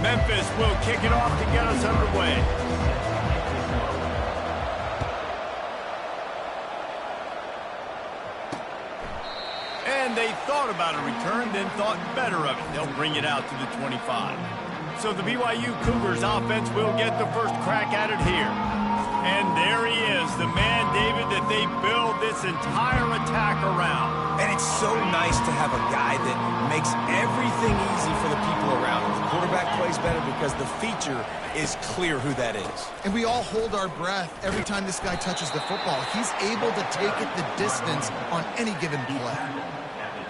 Memphis will kick it off to get us underway. And they thought about a return, then thought better of it. They'll bring it out to the 25. So the BYU Cougars offense will get the first crack at it here. And there he is, the man, David, that they build this entire attack around. And it's so nice to have a guy that makes everything easy for the people around him. The quarterback plays better because the feature is clear who that is. And we all hold our breath every time this guy touches the football. He's able to take it the distance on any given play.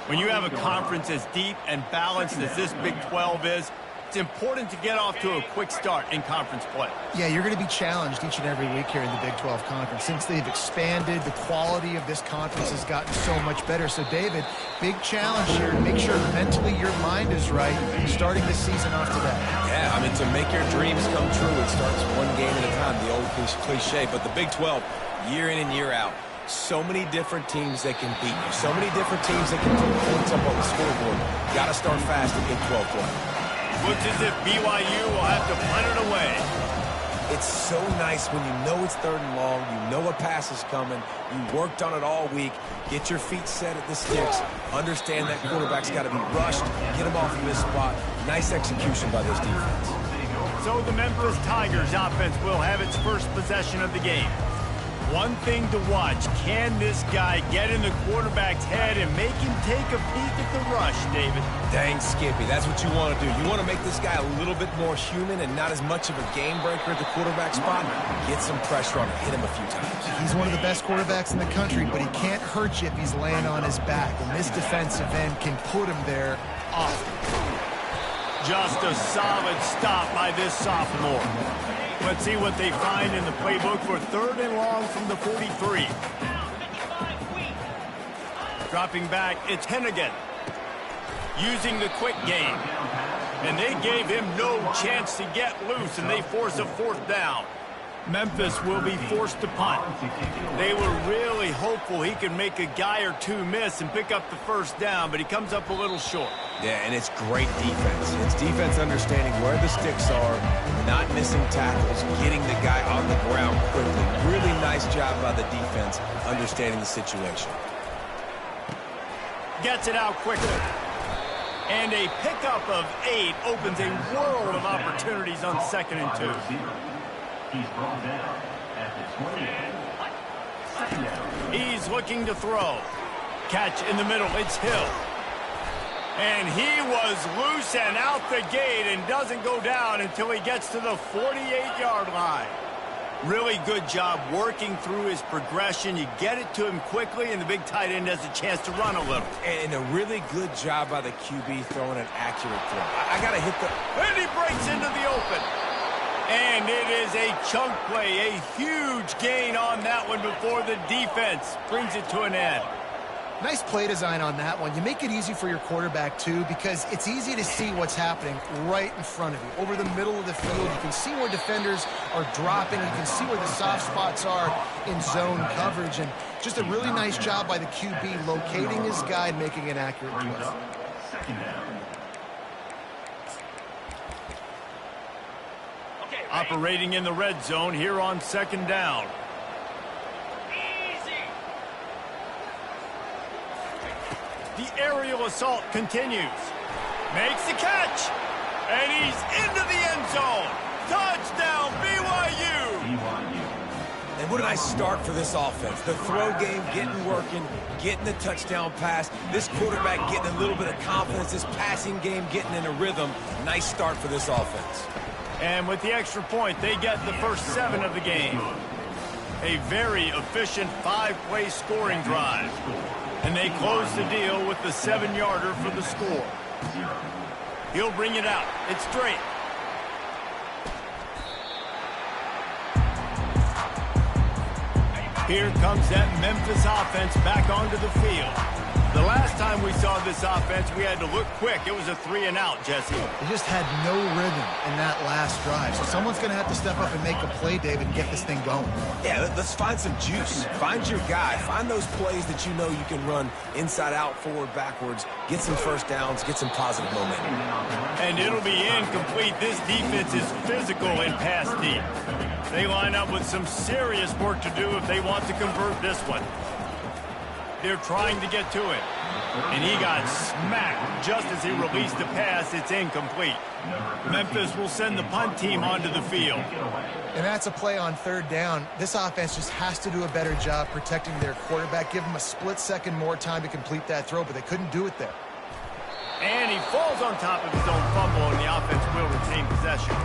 When you have a conference as deep and balanced as this Big 12 is, it's important to get off to a quick start in conference play. Yeah, you're going to be challenged each and every week here in the Big 12 Conference. Since they've expanded, the quality of this conference has gotten so much better. So, David, big challenge here to make sure mentally your mind is right starting this season off today. Yeah, I mean, to make your dreams come true, it starts one game at a time, the old cliche. But the Big 12, year in and year out, so many different teams that can beat you. So many different teams that can put points up on the scoreboard. Got to start fast in Big 12 play. Looks as if BYU will have to punt it away. It's so nice when you know it's 3rd and long, you know a pass is coming, you worked on it all week, get your feet set at the sticks, understand that quarterback's got to be rushed, get him off of this spot. Nice execution by this defense. So the Memphis Tigers offense will have its first possession of the game. One thing to watch, can this guy get in the quarterback's head and make him take a peek at the rush, David? Dang, Skippy, that's what you want to do. You want to make this guy a little bit more human and not as much of a game breaker at the quarterback spot. Get some pressure on him, hit him a few times. He's one of the best quarterbacks in the country, but he can't hurt you if he's laying on his back. And this defensive end can put him there often. Just a solid stop by this sophomore. Let's see what they find in the playbook for 3rd and long from the 43. Dropping back, it's Hennigan. Using the quick game. And they gave him no chance to get loose, and they force a 4th down. Memphis will be forced to punt. They were really hopeful he could make a guy or two miss and pick up the 1st down, but he comes up a little short. Yeah, and it's great defense. It's defense understanding where the sticks are, not missing tackles, getting the guy on the ground quickly. Really nice job by the defense understanding the situation. Gets it out quickly. And a pickup of 8 opens a world of opportunities on 2nd and 2. He's brought down at the 28. 2nd down. He's looking to throw. Catch in the middle. It's Hill. And he was loose and out the gate and doesn't go down until he gets to the 48-yard line. Really good job working through his progression. You get it to him quickly, and the big tight end has a chance to run a little. And a really good job by the QB throwing an accurate throw. I got to hit the... And he breaks into the open. And it is a chunk play, a huge gain on that one before the defense brings it to an end. Nice play design on that one. You make it easy for your quarterback, too, because it's easy to see what's happening right in front of you. Over the middle of the field, you can see where defenders are dropping. You can see where the soft spots are in zone coverage. And just a really nice job by the QB locating his guy and making an accurate play. 2nd down. Operating in the red zone here on 2nd down. The aerial assault continues. Makes the catch. And he's into the end zone. Touchdown, BYU. And what a nice start for this offense. The throw game getting working, getting the touchdown pass. This quarterback getting a little bit of confidence. This passing game getting in a rhythm. Nice start for this offense. And with the extra point, they get the first 7 of the game. A very efficient 5-play scoring drive. And they close the deal with the 7-yarder for the score. He'll bring it out. It's straight. Here comes that Memphis offense back onto the field. The last time we saw this offense, we had to look quick. It was a 3-and-out, Jesse. They just had no rhythm in that last drive. So someone's going to have to step up and make a play, David, and get this thing going. Yeah, let's find some juice. Find your guy. Find those plays that you know you can run inside out, forward, backwards. Get some first downs. Get some positive momentum. And it'll be incomplete. This defense is physical in pass deep. They line up with some serious work to do if they want to convert this one. They're trying to get to it. And he got smacked just as he released the pass. It's incomplete. Memphis will send the punt team onto the field. And that's a play on third down. This offense just has to do a better job protecting their quarterback. Give him a split second more time to complete that throw, but they couldn't do it there. And he falls on top of his own fumble, and the offense will retain possession.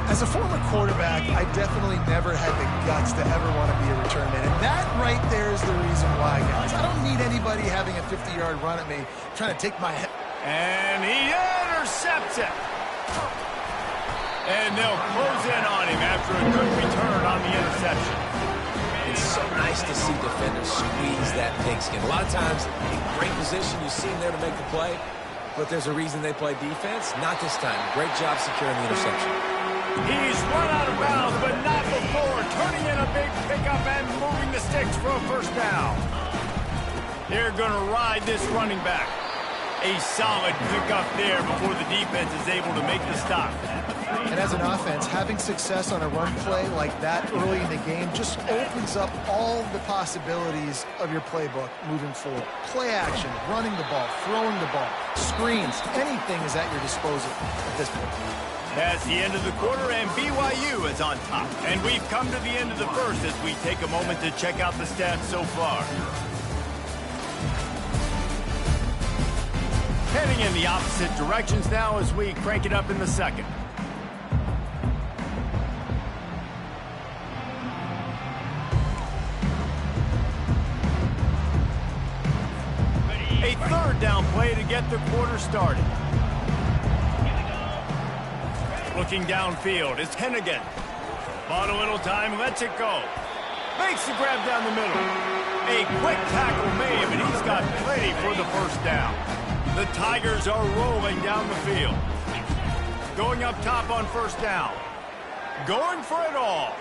As a former quarterback, I definitely never had the guts to ever want to be a return man. And that right there is the reason why, guys. I don't need anybody having a 50-yard run at me, trying to take my head. And he intercepts it. And they'll close in on him after a good return on the interception. It's so nice to see defenders squeeze that pigskin. A lot of times, in great position, you see him there to make the play, but there's a reason they play defense. Not this time. Great job securing the interception. He's run out of bounds, but not before. Turning in a big pickup and moving the sticks for a first down. They're going to ride this running back. A solid pickup there before the defense is able to make the stop. And as an offense, having success on a run play like that early in the game just opens up all the possibilities of your playbook moving forward. Play action, running the ball, throwing the ball, screens, anything is at your disposal at this point. That's the end of the quarter, and BYU is on top. And we've come to the end of the first as we take a moment to check out the stats so far. Heading in the opposite directions now as we crank it up in the second. A third down play to get the quarter started. Looking downfield, it's Hennigan. Bought a little time, lets it go. Makes the grab down the middle. A quick tackle made, but he's got plenty for the first down. The Tigers are rolling down the field. Going up top on first down. Going for it all.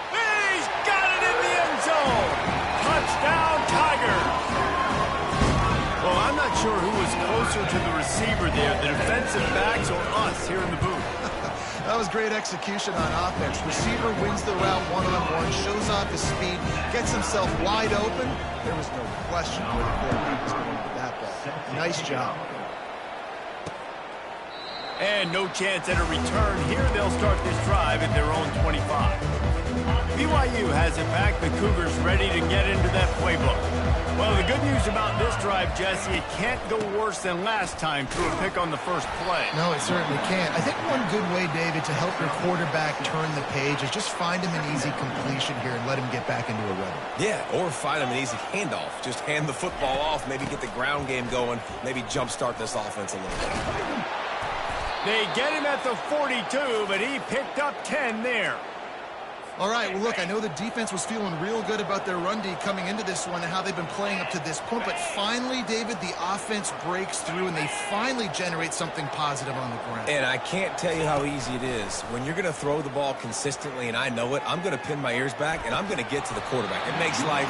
He's got it in the end zone. Touchdown, Tigers. Well, I'm not sure who was closer to the receiver there, the defensive backs or us here in the booth. That was great execution on offense. Receiver wins the route one-on-one, shows off his speed, gets himself wide open. There was no question where the quarterback was going with that ball. Nice job. And no chance at a return here. They'll start this drive at their own 25. BYU has it back. The Cougars ready to get into that playbook. Well, the good news about this drive, Jesse, it can't go worse than last time through a pick on the first play. No, it certainly can't. I think one good way, David, to help your quarterback turn the page is just find him an easy completion here and let him get back into a rhythm. Yeah, or find him an easy handoff. Just hand the football off, maybe get the ground game going, maybe jumpstart this offense a little bit. They get him at the 42, but he picked up 10 there. All right, well, look, I know the defense was feeling real good about their run D coming into this one and how they've been playing up to this point, but finally, David, the offense breaks through and they finally generate something positive on the ground. And I can't tell you how easy it is. When you're going to throw the ball consistently, and I know it, I'm going to pin my ears back, and I'm going to get to the quarterback. It makes life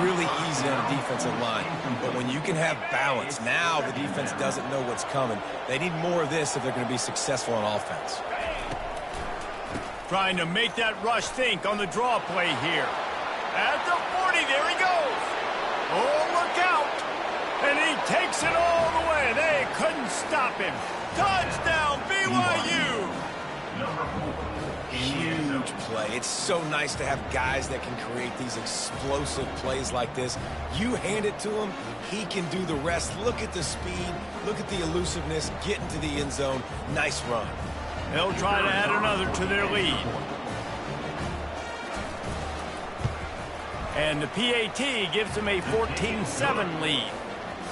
really easy on the defensive line. But when you can have balance, now the defense doesn't know what's coming. They need more of this if they're going to be successful on offense. Trying to make that rush think on the draw play here. At the 40, there he goes. Oh, look out. And he takes it all the way. They couldn't stop him. Touchdown, BYU. Huge play. It's so nice to have guys that can create these explosive plays like this. You hand it to him, he can do the rest. Look at the speed. Look at the elusiveness. Get into the end zone. Nice run. They'll try to add another to their lead. And the PAT gives them a 14-7 lead.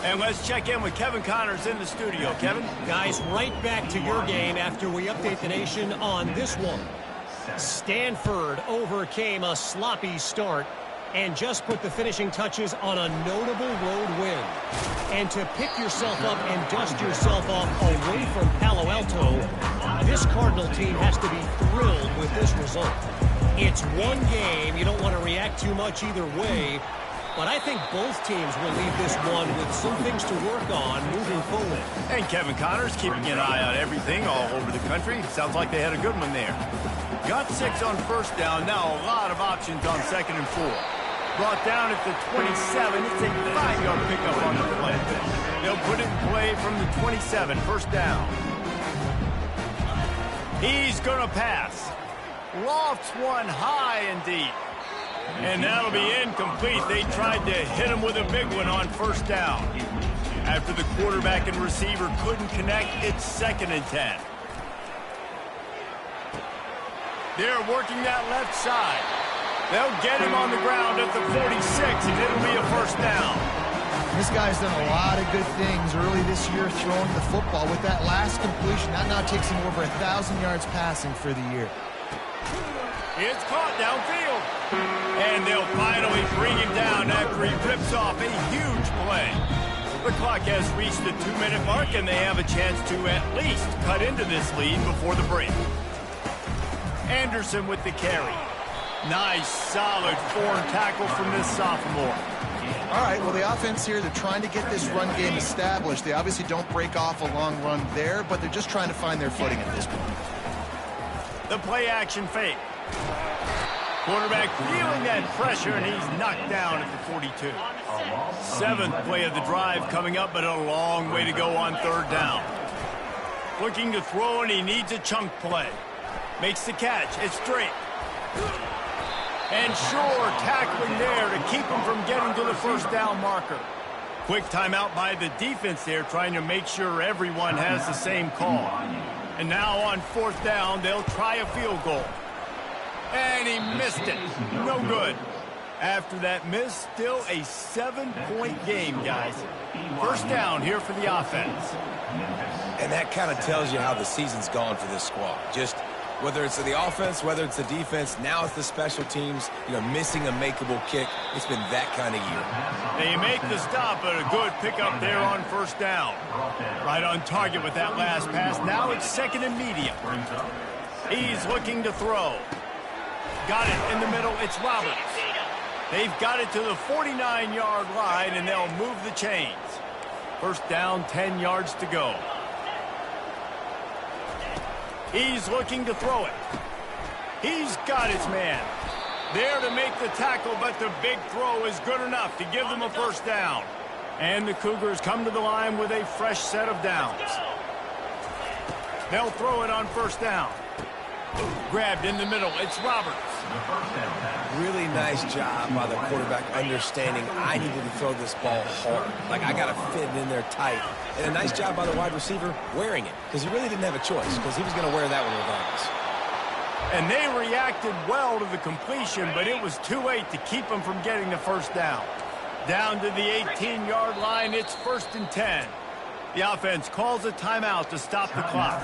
And let's check in with Kevin Connors in the studio. Kevin? Guys, right back to your game after we update the nation on this one. Stanford overcame a sloppy start and just put the finishing touches on a notable road win. And to pick yourself up and dust yourself off away from Palo Alto, this Cardinal team has to be thrilled with this result. It's one game. You don't want to react too much either way, but I think both teams will leave this one with some things to work on moving forward. And Kevin Connors keeping an eye on everything all over the country. Sounds like they had a good one there. Got 6 on first down. Now a lot of options on 2nd and 4. Brought down at the 27. It's a 5-yard pickup on the play. They'll put it in play from the 27. First down. He's going to pass. Lofts one high and deep. And that'll be incomplete. They tried to hit him with a big one on first down. After the quarterback and receiver couldn't connect, it's 2nd and 10. They're working that left side. They'll get him on the ground at the 46, and it'll be a first down. This guy's done a lot of good things early this year throwing the football. With that last completion, that now takes him over 1,000 yards passing for the year. It's caught downfield. And they'll finally bring him down after he rips off a huge play. The clock has reached the 2-minute mark, and they have a chance to at least cut into this lead before the break. Anderson with the carry. Nice, solid form tackle from this sophomore. All right, well, the offense here, they're trying to get this run game established. They obviously don't break off a long run there, but they're just trying to find their footing at this point. The play-action fake. Quarterback feeling that pressure, and he's knocked down at the 42. 7th play of the drive coming up, but a long way to go on 3rd down. Looking to throw, and he needs a chunk play. Makes the catch. It's straight. And sure, tackling there to keep him from getting to the first down marker. Quick timeout by the defense there, trying to make sure everyone has the same call. And now on 4th down, they'll try a field goal. And he missed it. No good. After that miss, still a 7-point game, guys. First down here for the offense. And that kind of tells you how the season's gone for this squad. Just whether it's the offense, whether it's the defense, now it's the special teams, missing a makeable kick. It's been that kind of year. They make the stop, but a good pickup there on first down. Right on target with that last pass. Now it's 2nd and medium. He's looking to throw. Got it in the middle. It's Roberts. They've got it to the 49-yard line, and they'll move the chains. First down, 10 yards to go. He's looking to throw it. He's got his man. There to make the tackle, but the big throw is good enough to give them a first down. And the Cougars come to the line with a fresh set of downs. They'll throw it on first down. Grabbed in the middle. It's Roberts. Really nice job by the quarterback understanding I needed to throw this ball hard. Like, I got to fit it in there tight. And a nice job by the wide receiver wearing it, because he really didn't have a choice, because he was going to wear that one regardless. And they reacted well to the completion, but it was too late to keep them from getting the first down. Down to the 18-yard line, it's 1st and 10. The offense calls a timeout to stop the clock.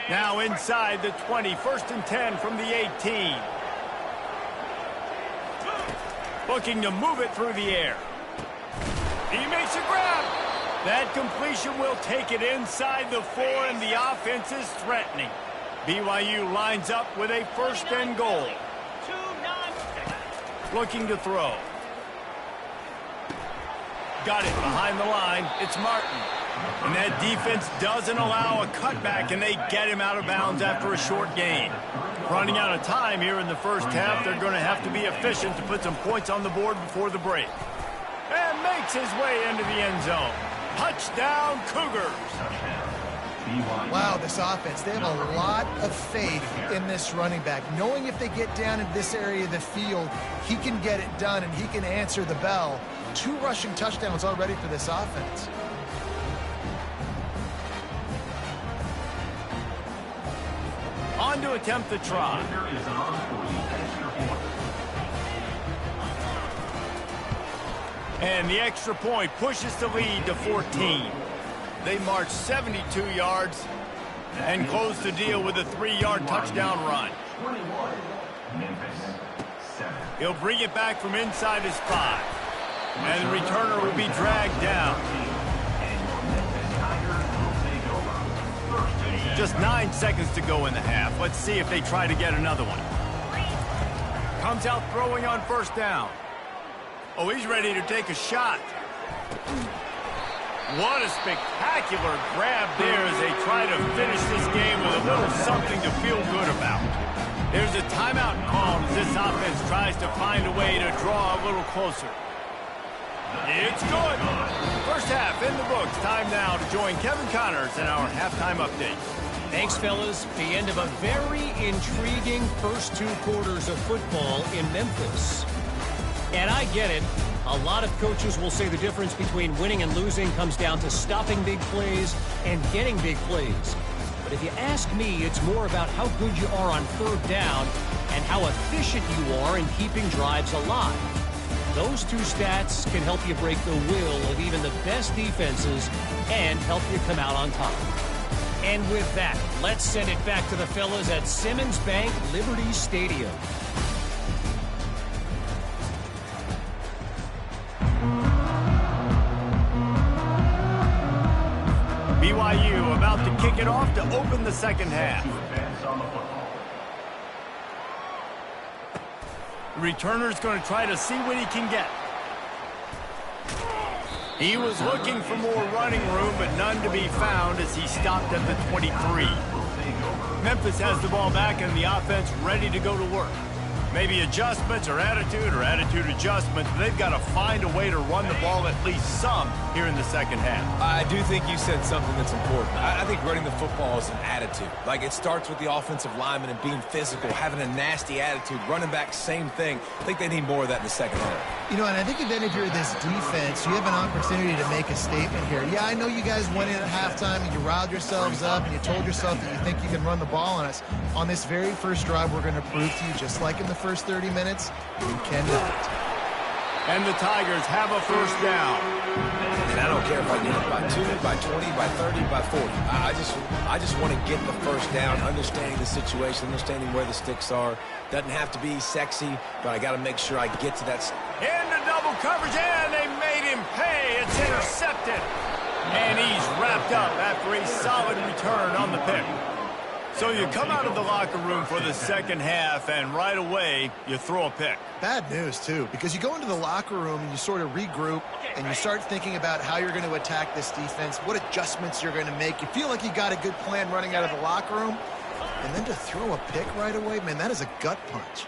Now inside the 20, 1st and 10 from the 18. Looking to move it through the air. He makes a grab. That completion will take it inside the 4, and the offense is threatening. BYU lines up with a 1st and goal. Looking to throw. Got it behind the line. It's Martin. And that defense doesn't allow a cutback, and they get him out of bounds after a short gain. Running out of time here in the first half, they're going to have to be efficient to put some points on the board before the break. And makes his way into the end zone. Touchdown, Cougars. Wow, this offense, they have a lot of faith in this running back. Knowing if they get down in this area of the field, he can get it done and he can answer the bell. 2 rushing touchdowns already for this offense. On to attempt the try. And the extra point pushes the lead to 14. They march 72 yards and close the deal with a 3-yard touchdown run. Memphis, 7. He'll bring it back from inside his 5. And the returner will be dragged down. Just 9 seconds to go in the half. Let's see if they try to get another one. Comes out throwing on first down. Oh, he's ready to take a shot. What a spectacular grab there as they try to finish this game with a little something to feel good about. There's a timeout called as this offense tries to find a way to draw a little closer. It's good. First half in the books. Time now to join Kevin Connors in our halftime update. Thanks, fellas. The end of a very intriguing first 2 quarters of football in Memphis. And I get it. A lot of coaches will say the difference between winning and losing comes down to stopping big plays and getting big plays. But if you ask me, it's more about how good you are on 3rd down and how efficient you are in keeping drives alive. Those 2 stats can help you break the will of even the best defenses and help you come out on top. And with that, let's send it back to the fellas at Simmons Bank Liberty Stadium. BYU about to kick it off to open the second half. The returner's going to try to see what he can get. He was looking for more running room, but none to be found as he stopped at the 23. Memphis has the ball back and the offense ready to go to work. Maybe adjustments or attitude adjustments, but they've got to find a way to run the ball at least some here in the second half. I do think you said something that's important. I think running the football is an attitude. Like, it starts with the offensive lineman and being physical, having a nasty attitude. Running back, same thing. I think they need more of that in the second half. You know, and I think then if you're this defense, you have an opportunity to make a statement here. Yeah, I know you guys went in at halftime and you riled yourselves up and you told yourself that you think you can run the ball on us. On this very first drive, we're going to prove to you, just like in the first 30 minutes, you cannot. And the Tigers have a first down. And I don't care if I get it by 2, by 20, by 30, by 40. I just want to get the first down, understanding the situation, understanding where the sticks are. Doesn't have to be sexy, but I got to make sure I get to that. Into double coverage, and they made him pay. It's intercepted. And he's wrapped up after a solid return on the pick. So you come out of the locker room for the second half, and right away, you throw a pick. Bad news, too, because you go into the locker room and you sort of regroup and you start thinking about how you're going to attack this defense, what adjustments you're going to make. You feel like you got a good plan running out of the locker room, and then to throw a pick right away, man, that is a gut punch.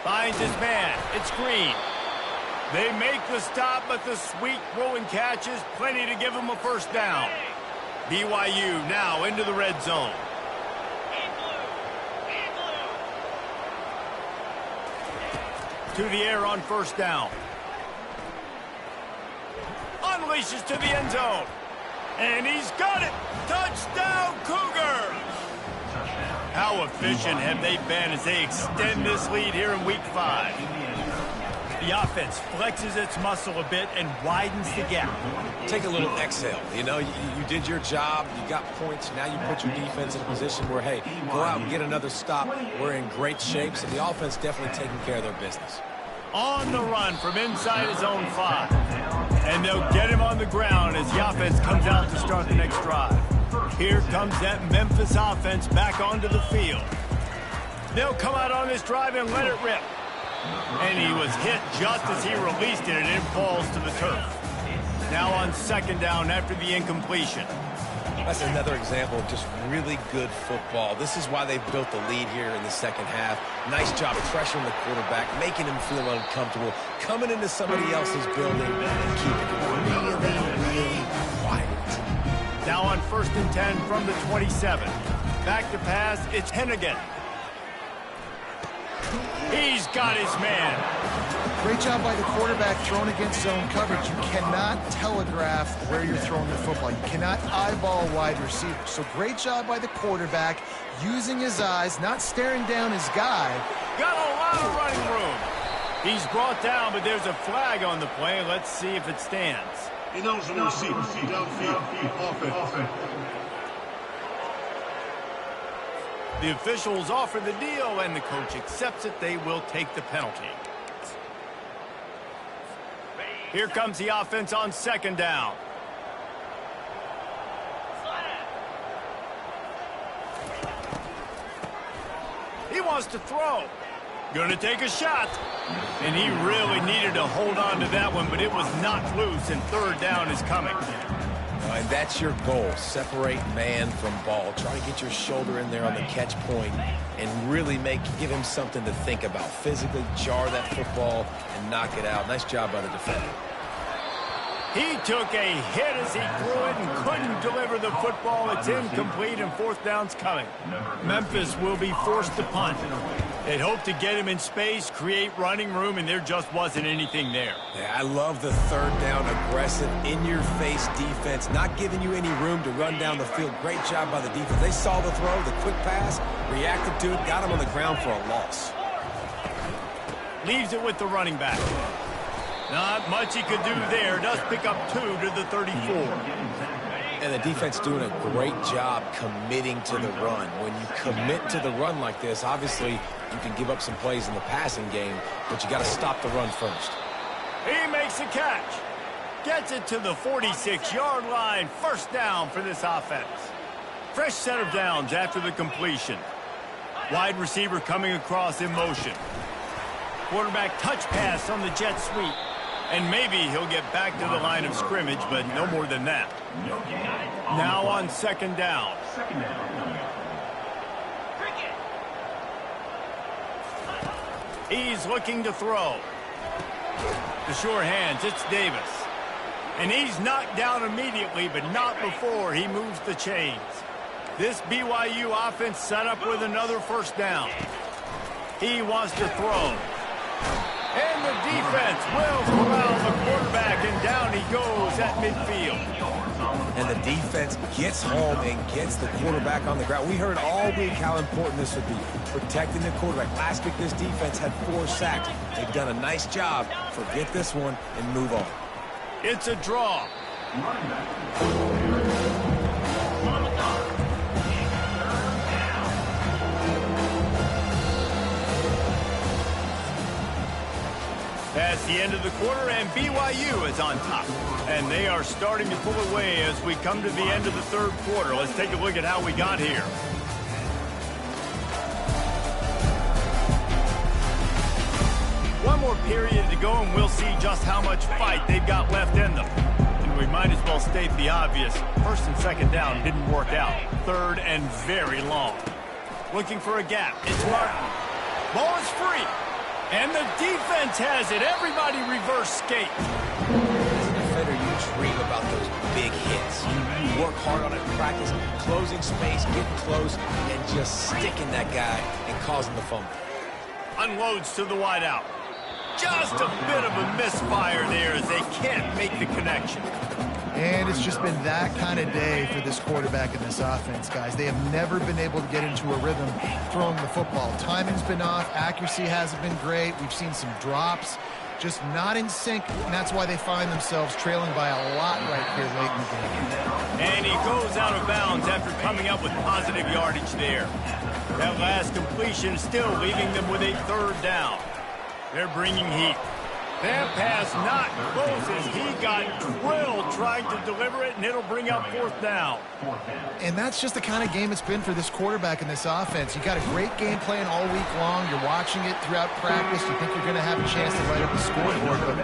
Finds his man. It's Green. They make the stop, but the sweet throw and catch is plenty to give him a first down. BYU now into the red zone. To the air on first down. Unleashes to the end zone. And he's got it. Touchdown, Cougars! How efficient have they been as they extend this lead here in Week 5? The offense flexes its muscle a bit and widens the gap. Take a little exhale. You know, you did your job. You got points. Now you put your defense in a position where, hey, go out and get another stop. We're in great shape, so the offense definitely taking care of their business. On the run from inside his own 5. And they'll get him on the ground as the offense comes out to start the next drive. Here comes that Memphis offense back onto the field. They'll come out on this drive and let it rip. And he was hit just as he released it, and it falls to the turf. Now on second down after the incompletion. That's another example of just really good football. This is why they've built the lead here in the second half. Nice job pressuring the quarterback, making him feel uncomfortable, coming into somebody else's building, and keeping it really quiet. Now on 1st and 10 from the 27. Back to pass, it's Hennigan. He's got his man. Great job by the quarterback throwing against zone coverage. You cannot telegraph where you're throwing the football. You cannot eyeball a wide receiver. So great job by the quarterback using his eyes, not staring down his guy. Got a lot of running room. He's brought down, but there's a flag on the play. Let's see if it stands. Ineligible receiver, downfield, offense. The officials offer the deal, and the coach accepts it. They will take the penalty. Here comes the offense on second down. He wants to throw. Gonna take a shot. And he really needed to hold on to that one, but it was knocked loose, and third down is coming. And that's your goal. Separate man from ball. Try to get your shoulder in there on the catch point and really give him something to think about. Physically jar that football and knock it out. Nice job by the defender. He took a hit as he threw it and couldn't deliver the football. It's incomplete, and fourth down's coming. Memphis will be forced to punt. They'd hoped to get him in space, create running room, and there just wasn't anything there. Yeah, I love the third down, aggressive, in-your-face defense, not giving you any room to run down the field. Great job by the defense. They saw the throw, the quick pass, reacted to it, got him on the ground for a loss. Leaves it with the running back. Not much he could do there. Does pick up 2 to the 34. And the defense doing a great job committing to the run. When you commit to the run like this, obviously you can give up some plays in the passing game, but you got to stop the run first. He makes a catch. Gets it to the 46-yard line. First down for this offense. Fresh set of downs after the completion. Wide receiver coming across in motion. Quarterback touch pass on the jet sweep. And maybe he'll get back to the line of scrimmage, but no more than that. Now on second down. He's looking to throw. The sure hands, it's Davis. And he's knocked down immediately, but not before he moves the chains. This BYU offense set up with another first down. He wants to throw. And the defense will corral the quarterback, and down he goes at midfield. And the defense gets home and gets the quarterback on the ground. We heard all week how important this would be, protecting the quarterback. Last week, this defense had 4 sacks. They've done a nice job. Forget this one and move on. It's a draw. Past the end of the quarter, and BYU is on top. And they are starting to pull away as we come to the end of the third quarter. Let's take a look at how we got here. One more period to go, and we'll see just how much fight they've got left in them. And we might as well state the obvious. First and second down didn't work out. Third and very long. Looking for a gap. It's Martin. Ball is free. And the defense has it. Everybody reverse skate. As a defender, you dream about those big hits. You work hard on it in practice, closing space, getting close, and just sticking that guy and causing the fumble. Unloads to the wideout. Just a bit of a misfire there as they can't make the connection. And it's just been that kind of day for this quarterback and this offense, guys. They have never been able to get into a rhythm throwing the football. Timing's been off. Accuracy hasn't been great. We've seen some drops. Just not in sync, and that's why they find themselves trailing by a lot right here late in the game. And he goes out of bounds after coming up with positive yardage there. That last completion still leaving them with a third down. They're bringing heat. That pass not close as he got drilled trying to deliver it, and it'll bring up fourth down. And that's just the kind of game it's been for this quarterback and this offense. You got a great game plan all week long. You're watching it throughout practice. You think you're going to have a chance to light up the scoreboard, but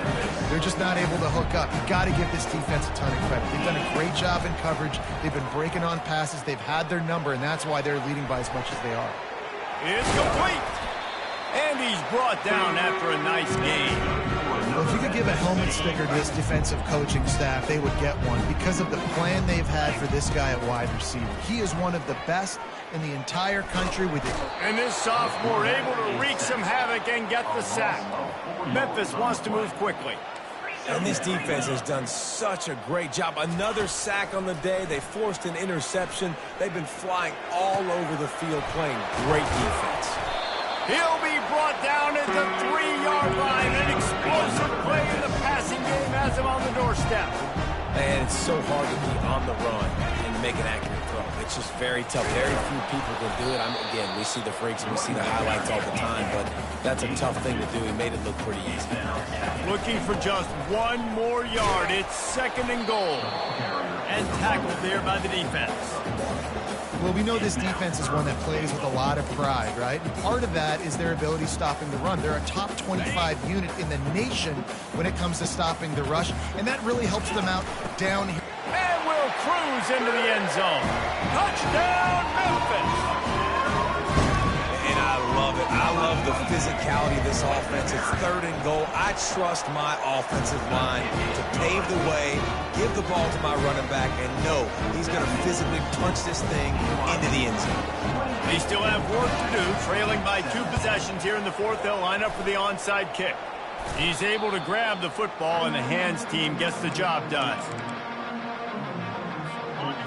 they're just not able to hook up. You got to give this defense a ton of credit. They've done a great job in coverage. They've been breaking on passes. They've had their number, and that's why they're leading by as much as they are. It's complete. And he's brought down after a nice game. Well, if you could give a helmet sticker to this defensive coaching staff, they would get one because of the plan they've had for this guy at wide receiver. He is one of the best in the entire country with it. And this sophomore able to wreak some havoc and get the sack. Memphis wants to move quickly. And this defense has done such a great job. Another sack on the day. They forced an interception. They've been flying all over the field playing great defense. He'll be brought down at the 3-yard line. An explosive play in the passing game has him on the doorstep. And it's so hard to be on the run and make an accurate throw. It's just very tough. Very few people can do it. Again, we see the freaks and we see the highlights all the time, but that's a tough thing to do. He made it look pretty easy. Looking for just one more yard. It's 2nd and goal. And tackled there by the defense. Well, we know this defense is one that plays with a lot of pride, right? And part of that is their ability stopping the run. They're a top 25 unit in the nation when it comes to stopping the rush, and that really helps them out down here. And will cruise into the end zone. Touchdown, Memphis! And I love it. I love the physicality of this offense. It's 3rd and goal. I trust my offensive line to pave the way, give the ball to my running back, and know he's going to physically punch this thing into the end zone. They still have work to do, trailing by 2 possessions here in the 4th. They'll line up for the onside kick. He's able to grab the football, and the hands team gets the job done.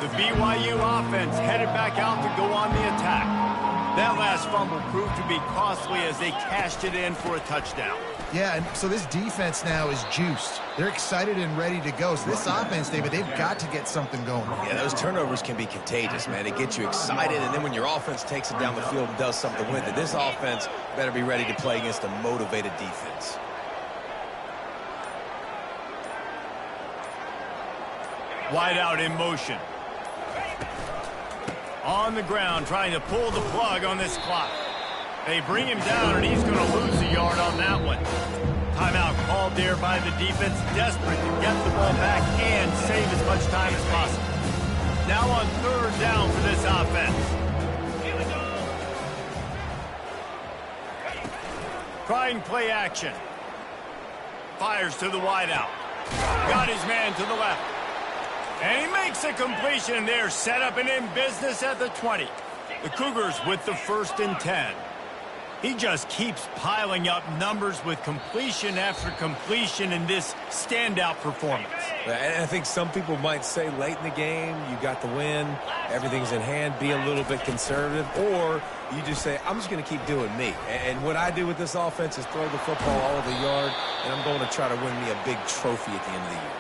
The BYU offense headed back out to go on the attack. That last fumble proved to be costly as they cashed it in for a touchdown. Yeah, and so this defense now is juiced. They're excited and ready to go. So this offense, David, they've got to get something going. Yeah, those turnovers can be contagious, man. They get you excited, and then when your offense takes it down the field and does something with it, this offense better be ready to play against a motivated defense. Wide out in motion. On the ground, trying to pull the plug on this clock. They bring him down, and he's going to lose a yard on that one. Timeout called there by the defense, desperate to get the ball back and save as much time as possible. Now on 3rd down for this offense. Trying play action. Fires to the wideout. Got his man to the left. And he makes a completion there, set up and in business at the 20. The Cougars with the 1st and 10. He just keeps piling up numbers with completion after completion in this standout performance. And I think some people might say late in the game, you got the win, everything's in hand, be a little bit conservative, or you just say, I'm just going to keep doing me. And what I do with this offense is throw the football all over the yard, and I'm going to try to win me a big trophy at the end of the year.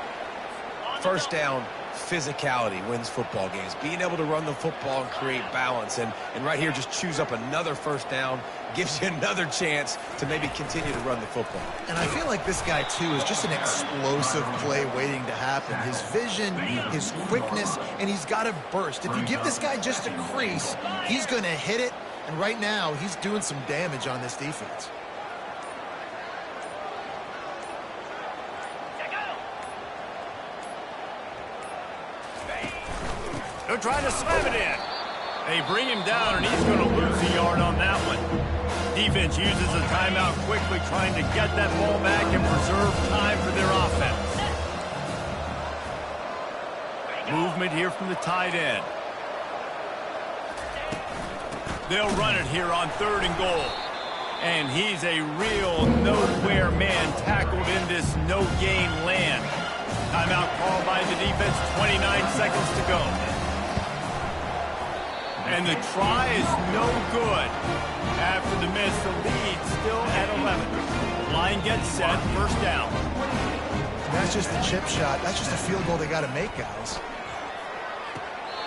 1st down, physicality wins football games. Being able to run the football and create balance. And right here, just choose up another 1st down, gives you another chance to maybe continue to run the football. And I feel like this guy, too, is just an explosive play waiting to happen. His vision, his quickness, and he's got a burst. If you give this guy just a crease, he's going to hit it. And right now, he's doing some damage on this defense. They're trying to slam it in. They bring him down, and he's going to lose a yard on that one. Defense uses a timeout quickly, trying to get that ball back and preserve time for their offense. Movement here from the tight end. They'll run it here on 3rd and goal. And he's a real nowhere man, tackled in this no-gain land. Timeout called by the defense, 29 seconds to go. And the try is no good. After the miss, the lead still at 11. Line gets set, 1st down. And that's just a chip shot. That's just a field goal they got to make, guys.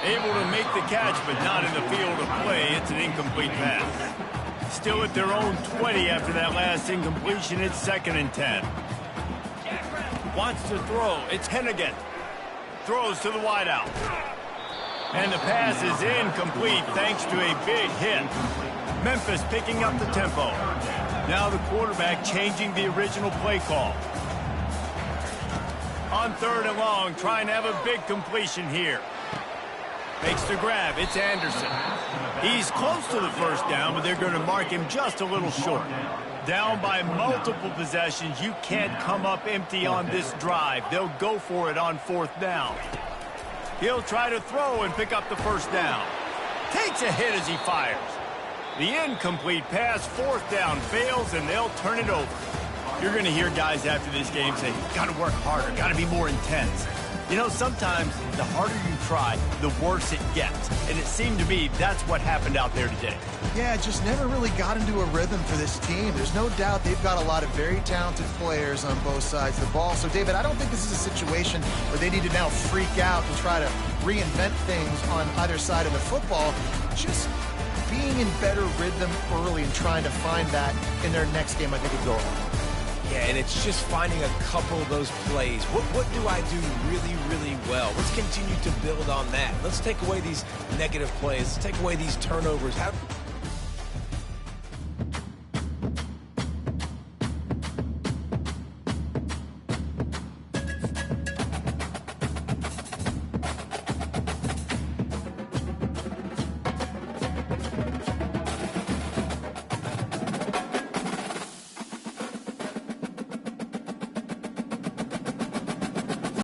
Able to make the catch, but not in the field of play. It's an incomplete pass. Still at their own 20 after that last incompletion. It's 2nd and 10. Wants to throw. It's Hennigan. Throws to the wideout. And the pass is incomplete thanks to a big hit. Memphis picking up the tempo. Now the quarterback changing the original play call. On 3rd and long, trying to have a big completion here. Makes the grab. It's Anderson. He's close to the 1st down, but they're going to mark him just a little short. Down by multiple possessions. You can't come up empty on this drive. They'll go for it on 4th down. He'll try to throw and pick up the 1st down. Takes a hit as he fires. The incomplete pass, 4th down, fails, and they'll turn it over. You're going to hear guys after this game say, got to work harder, got to be more intense. You know, sometimes the harder you try, the worse it gets. And it seemed to me that's what happened out there today. Yeah, just never really got into a rhythm for this team. There's no doubt they've got a lot of very talented players on both sides of the ball. So, David, I don't think this is a situation where they need to now freak out and try to reinvent things on either side of the football. Just being in better rhythm early and trying to find that in their next game, I think would go on. Yeah, and it's just finding a couple of those plays. What do I do really, really well? Let's continue to build on that. Let's take away these negative plays. Let's take away these turnovers.